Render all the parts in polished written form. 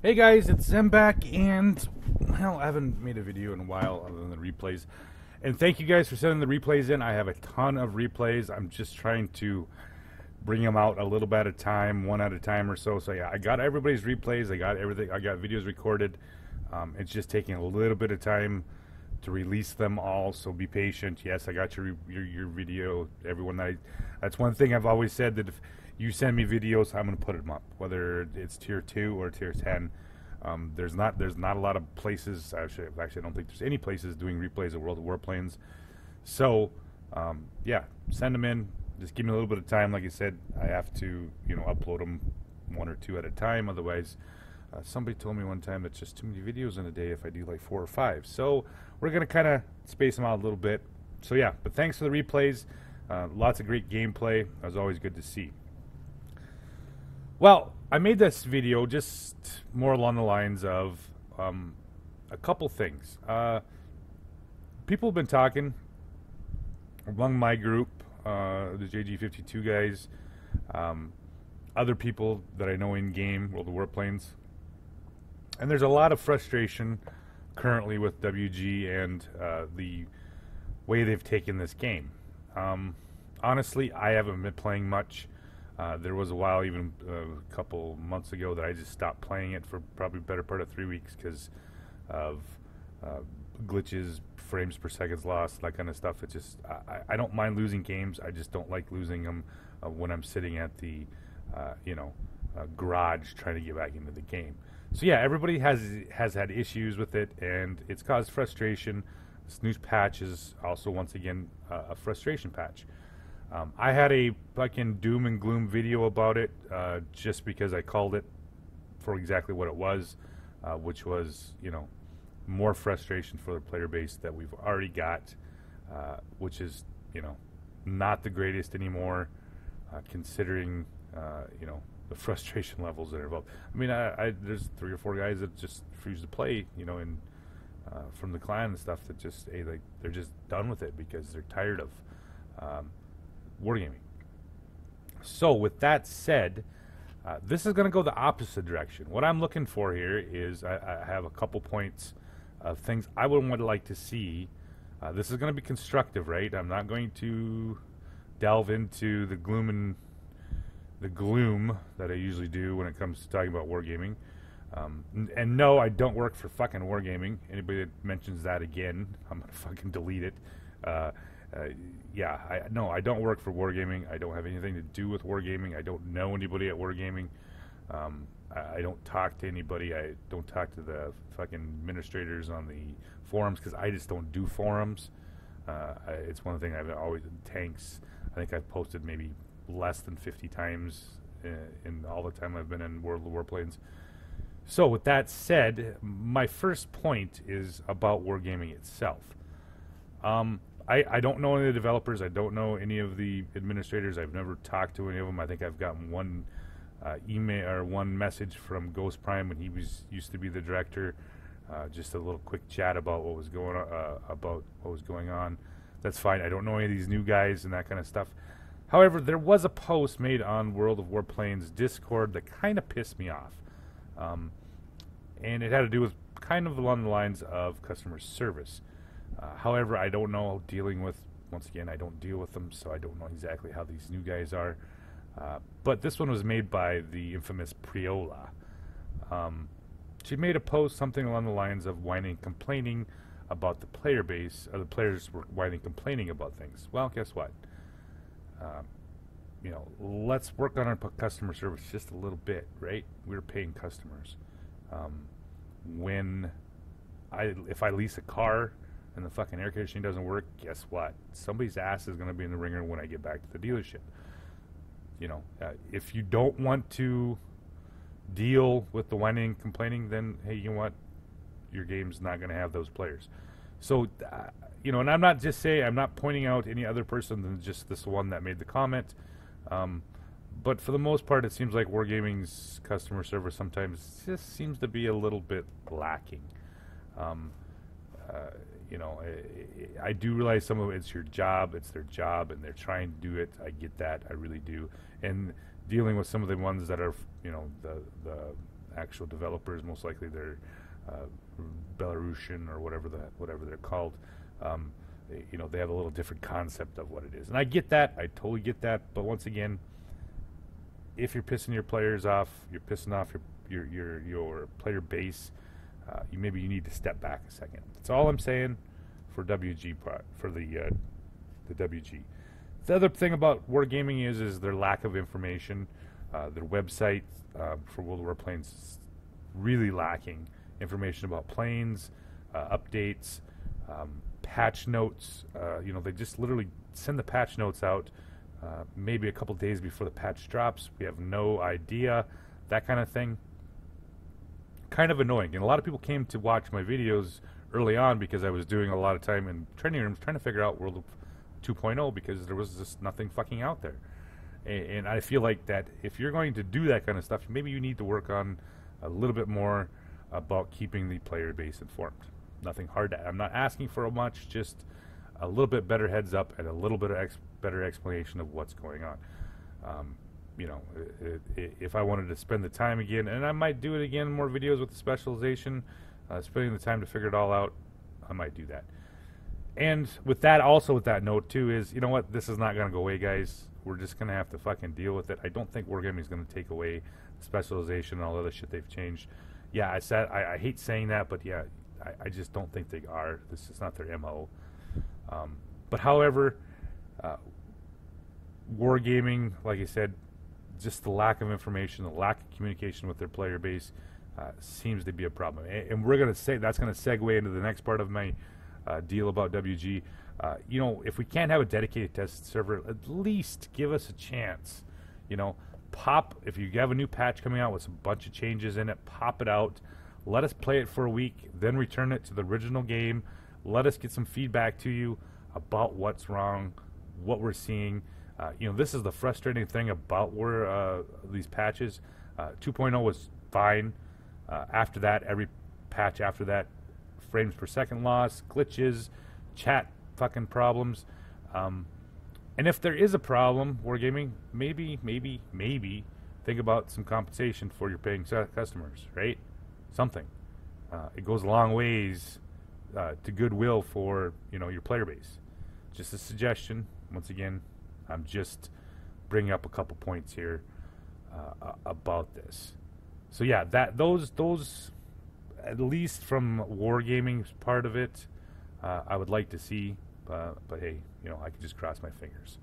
Hey guys, it's Zem back, and well, I haven't made a video in a while other than the replays. And thank you guys for sending the replays in. I have a ton of replays. I'm just trying to bring them out a little bit at a time, one at a time or so. So yeah, I got everybody's replays. I got everything. I got videos recorded. It's just taking a little bit of time to release them all. So be patient. Yes, I got your video. Everyone, that's one thing I've always said, that if you send me videos, I'm going to put them up, whether it's tier 2 or tier 10. There's not a lot of places. Actually, I don't think there's any places doing replays of World of Warplanes. So yeah, send them in. Just give me a little bit of time. Like I said, I have to upload them one or two at a time. Otherwise, somebody told me one time it's just too many videos in a day if I do like 4 or 5. So we're gonna kind of space them out a little bit. So yeah, but thanks for the replays. Lots of great gameplay. It was always good to see. Well, I made this video just more along the lines of a couple things. People have been talking among my group, the JG52 guys, other people that I know in game, World of Warplanes, and there's a lot of frustration currently with WG and the way they've taken this game. Honestly, I haven't been playing much. There was a while, even a couple months ago, that I just stopped playing it for probably the better part of 3 weeks because of glitches, frames per second lost, that kind of stuff. It just, I don't mind losing games. I just don't like losing them when I'm sitting at the, garage trying to get back into the game. So yeah, everybody has had issues with it, and it's caused frustration. This new patch is also, once again, a frustration patch. I had a fucking doom and gloom video about it, just because I called it for exactly what it was, which was, more frustration for the player base that we've already got, which is, not the greatest anymore, considering, the frustration levels that are involved. I mean, there's 3 or 4 guys that just refuse to play, from the clan and stuff, that just, they're just done with it because they're tired of wargaming. So with that said, this is going to go the opposite direction. What I'm looking for here is I have a couple points of things I would like to see. This is going to be constructive, right? I'm not going to delve into the gloom that I usually do when it comes to talking about wargaming. And no, I don't work for fucking wargaming. Anybody that mentions that again, I'm going to fucking delete it. Yeah, I don't work for wargaming. I don't have anything to do with wargaming. I don't know anybody at wargaming. I don't talk to anybody. I don't talk to the fucking administrators on the forums because I just don't do forums. It's one thing I've always, tanks, I think I've posted maybe less than 50 times in all the time I've been in World of Warplanes. So with that said, my first point is about wargaming itself. I don't know any of the developers. I don't know any of the administrators. I've never talked to any of them. I think I've gotten one email or one message from Ghost Prime when he used to be the director. Just a little quick chat about what was going on. That's fine. I don't know any of these new guys and that kind of stuff. However, there was a post made on World of Warplanes Discord that kind of pissed me off, and it had to do with kind of along the lines of customer service. However, I don't know dealing with, once again, I don't deal with them, so I don't know exactly how these new guys are. But this one was made by the infamous Priola. She made a post something along the lines of whining and complaining about the player base, or the players were whining and complaining about things. Well, guess what? Let's work on our customer service just a little bit, right? We're paying customers. If I lease a car and the fucking air conditioning doesn't work, guess what? Somebody's ass is going to be in the ringer when I get back to the dealership. If you don't want to deal with the whining and complaining, then hey, you know what? Your game's not going to have those players. So, and I'm not just saying, I'm not pointing out any other person than just this one that made the comment. But for the most part, it seems like wargaming's customer service sometimes just seems to be a little bit lacking. I do realize some of it's your job, it's their job, and they're trying to do it. I get that, I really do. And dealing with some of the ones that are, the actual developers. Most likely they're Belarusian or whatever they're called. They have a little different concept of what it is, and I get that. I totally get that. But once again, if you're pissing your players off, you're pissing off your player base. Maybe you need to step back a second. That's all I'm saying for WG for the WG. The other thing about wargaming is their lack of information. Their website for World of Warplanes is really lacking information about planes, updates, patch notes. They just literally send the patch notes out maybe a couple days before the patch drops. We have no idea, that kind of thing. Kind of annoying. And a lot of people came to watch my videos early on because I was doing a lot of time in training rooms trying to figure out World of 2.0 because there was just nothing fucking out there. And I feel like that if you're going to do that kind of stuff, maybe you need to work on a little bit more about keeping the player base informed. Nothing hard. I'm not asking for much, just a little bit better heads up and a little bit of better explanation of what's going on. If I wanted to spend the time again, and I might do it again, more videos with the specialization, spending the time to figure it all out, I might do that. And with that, also with that note too, is, you know what, this is not going to go away, guys. We're just going to have to fucking deal with it. I don't think wargaming is going to take away the specialization and all the other shit they've changed. Yeah, I hate saying that, but yeah, I just don't think they are. This is not their MO. But however, wargaming, like I said, just the lack of information, the lack of communication with their player base seems to be a problem. And we're going to say that's going to segue into the next part of my deal about WG. If we can't have a dedicated test server, at least give us a chance. If you have a new patch coming out with a bunch of changes in it, pop it out. Let us play it for a week, then return it to the original game. Let us get some feedback to you about what's wrong, what we're seeing. This is the frustrating thing about these patches. 2.0 was fine. After that, every patch after that, frames per second loss, glitches, chat fucking problems. And if there is a problem, wargaming, maybe think about some compensation for your paying customers, right? Something. It goes a long ways to goodwill for your player base. Just a suggestion. Once again, I'm just bringing up a couple points here about this. So yeah, those at least from wargaming's part of it, I would like to see. But hey, I can just cross my fingers.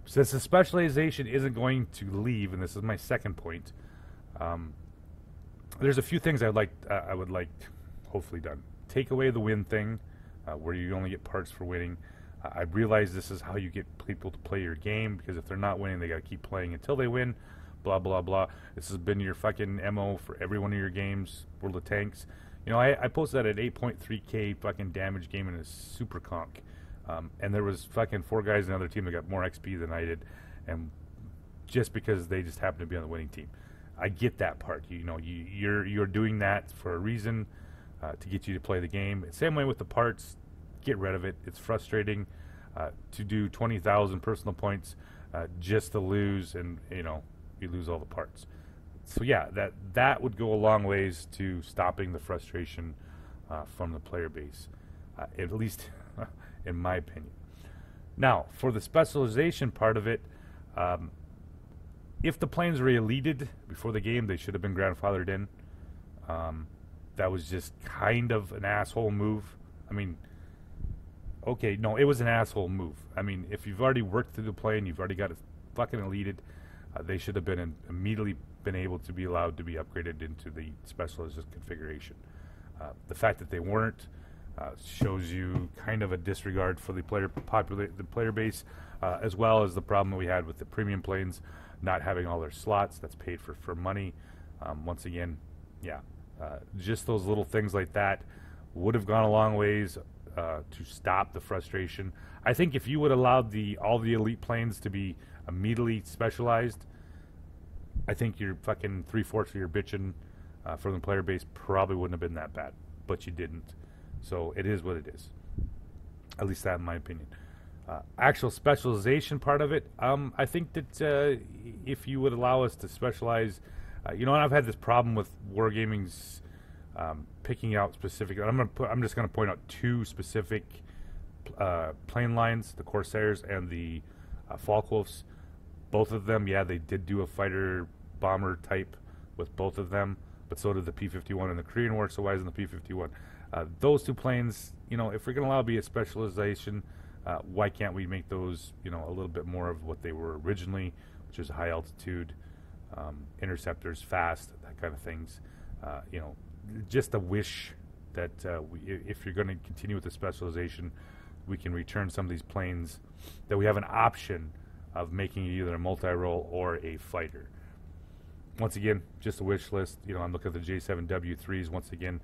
Since the specialization isn't going to leave, and this is my second point, there's a few things I would like hopefully done. Take away the win thing, where you only get parts for winning. I realize this is how you get people to play your game, because if they're not winning, they got to keep playing until they win. Blah blah blah. This has been your fucking MO for every one of your games. World of Tanks. I posted that at 8.3k fucking damage game in a super conk, and there was fucking 4 guys in another team that got more XP than I did, and just because they just happened to be on the winning team. I get that part. You're doing that for a reason, to get you to play the game. Same way with the parts. Get rid of it. It's frustrating to do 20,000 personal points just to lose, and you lose all the parts. So yeah, that would go a long ways to stopping the frustration from the player base, at least in my opinion. Now, for the specialization part of it, if the planes were deleted before the game, they should have been grandfathered in. That was just kind of an asshole move. I mean, okay, no, it was an asshole move. I mean, if you've already worked through the plane, you've already got it fucking deleted, they should have been immediately been able to be allowed to be upgraded into the specialized configuration. The fact that they weren't shows you kind of a disregard for the player base, as well as the problem that we had with the premium planes not having all their slots. That's paid for money. Once again, yeah, just those little things like that would have gone a long ways to stop the frustration. I think if you would allow all the elite planes to be immediately specialized, I think your fucking 3/4 of your bitching from the player base probably wouldn't have been that bad, but you didn't. So it is what it is. At least that in my opinion. Actual specialization part of it, I think that if you would allow us to specialize You know, and I've had this problem with Wargaming's picking out specific. I'm just gonna point out two specific plane lines: the Corsairs and the Falkwolves. Both of them, yeah, they did do a fighter bomber type with both of them, but so did the P-51 in the Korean War. So why isn't the P-51? Those two planes, you know, if we're gonna allow it to be a specialization, why can't we make those, you know, a little bit more of what they were originally, which is high altitude, interceptors, fast, that kind of things. You know, just a wish that if you're going to continue with the specialization, we can return some of these planes, that we have an option of making it either a multi-role or a fighter. Once again, just a wish list. You know, I'm looking at the J7W3s. Once again,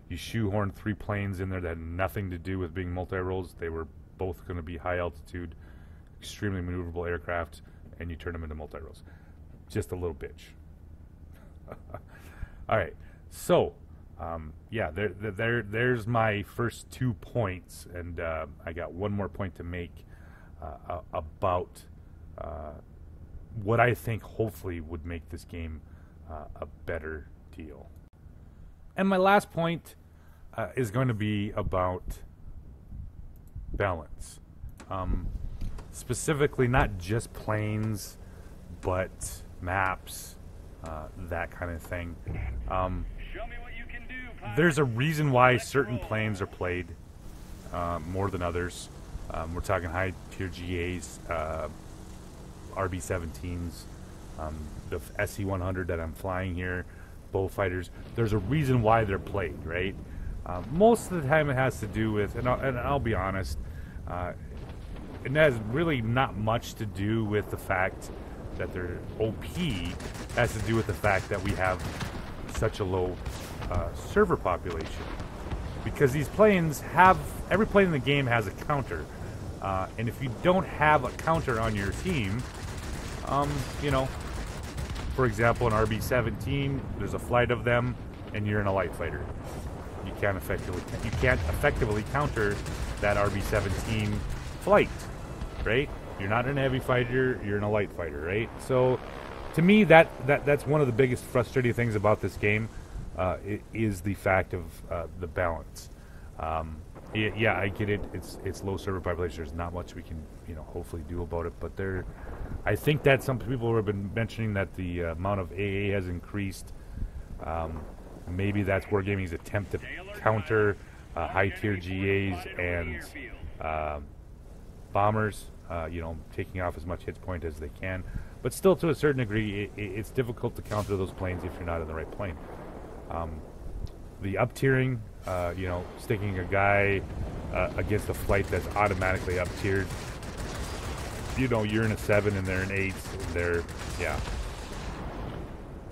you shoehorned 3 planes in there that had nothing to do with being multi-roles. They were both going to be high altitude, extremely maneuverable aircraft, and you turn them into multi-roles. Just a little bitch. All right, so yeah, there's my first 2 points, and I got one more point to make about what I think hopefully would make this game a better deal. And my last point is going to be about balance. Specifically, not just planes, but maps, that kind of thing. Show me what you can do, pilot. There's a reason why certain planes are played more than others. We're talking high tier GAs, RB-17s, the SC-100 that I'm flying here, bullfighters. There's a reason why they're played, right? Most of the time it has to do with, and I'll be honest, it has really not much to do with the fact that they're OP. It has to do with the fact that we have such a low server population. Because these planes have, every plane in the game has a counter. And if you don't have a counter on your team, you know, for example, an RB-17, there's a flight of them, and you're in a light fighter. You can't effectively counter that RB-17 flight, right? You're not in a heavy fighter, you're in a light fighter, right? So, to me, that's one of the biggest frustrating things about this game, is the fact of the balance. Yeah, I get it. It's low server population. There's not much we can, you know, hopefully do about it. But I think that some people have been mentioning that the amount of AA has increased. Maybe that's Wargaming's attempt to counter high tier GAs and bombers. You know, taking off as much hit point as they can. But still, to a certain degree, it's difficult to counter those planes if you're not in the right plane. The up-tiering, you know, sticking a guy against a flight that's automatically up-tiered. You know, you're in a 7 and they're in 8. And yeah.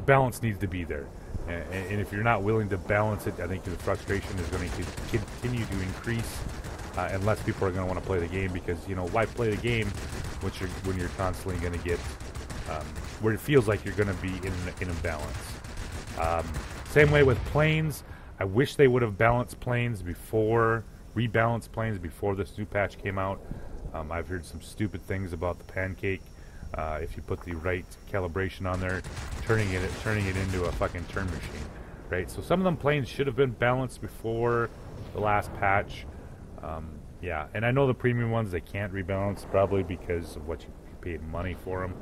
Balance needs to be there. And if you're not willing to balance it, I think the frustration is going to continue to increase unless people are going to want to play the game, because, you know, why play the game when you're constantly going to get where it feels like you're going to be in imbalance. Same way with planes. I wish they would have rebalanced planes before this new patch came out. I've heard some stupid things about the pancake. If you put the right calibration on there, turning it into a fucking turn machine, right? So some of them planes should have been balanced before the last patch. Yeah, and I know the premium ones, they can't rebalance probably because of what you paid money for them.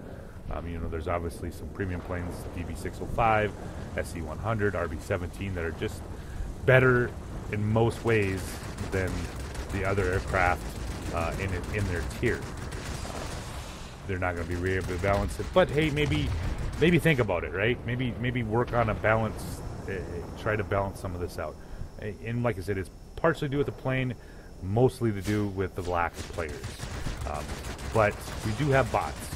You know, there's obviously some premium planes, DB605, SC100, RB17, that are just better in most ways than the other aircraft in their tier. They're not going to be able to balance it, but hey, maybe think about it, right? Maybe work on a balance, try to balance some of this out. And like I said, it's partially to do with the plane, mostly to do with the lack of players. But we do have bots.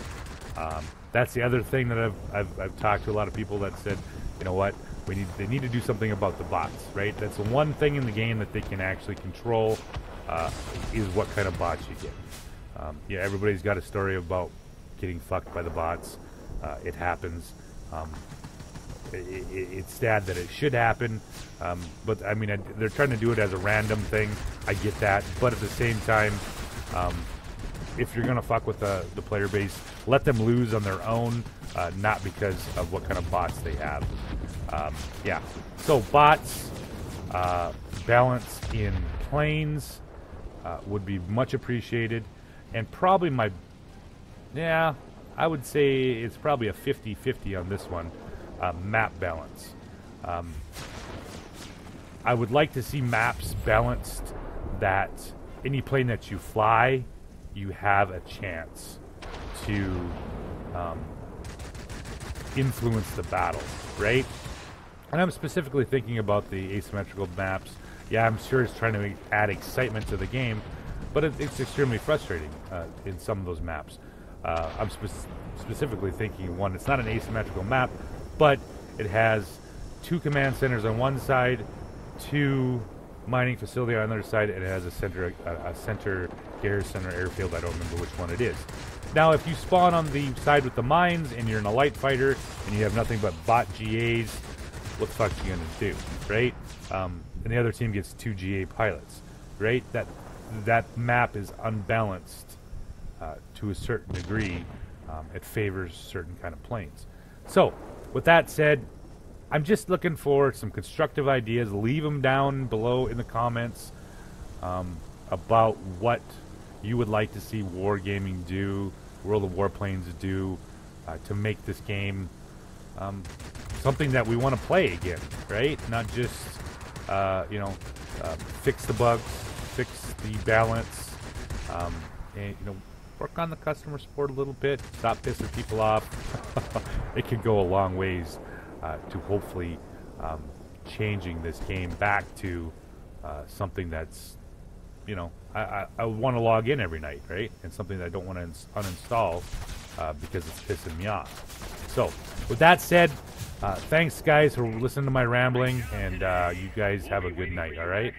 That's the other thing that I've talked to a lot of people that said, you know what, they need to do something about the bots, right? That's the one thing in the game that they can actually control, is what kind of bots you get. Yeah, everybody's got a story about getting fucked by the bots. It happens. It's sad that it should happen, but I mean, they're trying to do it as a random thing. I get that, but at the same time, if you're gonna fuck with the player base, let them lose on their own. not because of what kind of bots they have. Yeah, so bots, balance in planes would be much appreciated, and probably I would say it's probably a 50-50 on this one, map balance. I would like to see maps balanced that any plane that you fly, you have a chance to influence the battle, right? And I'm specifically thinking about the asymmetrical maps. Yeah, I'm sure it's trying to add excitement to the game, but it's extremely frustrating in some of those maps. I'm specifically thinking one, it's not an asymmetrical map, but it has 2 command centers on one side, 2 mining facility on the other side, and it has a center garrison or airfield. I don't remember which one it is. Now, if you spawn on the side with the mines and you're in a light fighter and you have nothing but bot GAs, what the fuck are you gonna do, right? And the other team gets 2 GA pilots, right? That map is unbalanced to a certain degree. It favors certain kind of planes. So, with that said, I'm just looking for some constructive ideas. Leave them down below in the comments about what you would like to see Wargaming do, World of Warplanes do, to make this game something that we want to play again, right? Not just, fix the bugs, fix the balance, and, work on the customer support a little bit, stop pissing people off. It could go a long ways to hopefully changing this game back to something that's, I want to log in every night, right? And something that I don't want to uninstall because it's pissing me off. So, with that said, thanks guys for listening to my rambling, and you guys have a good night, all right?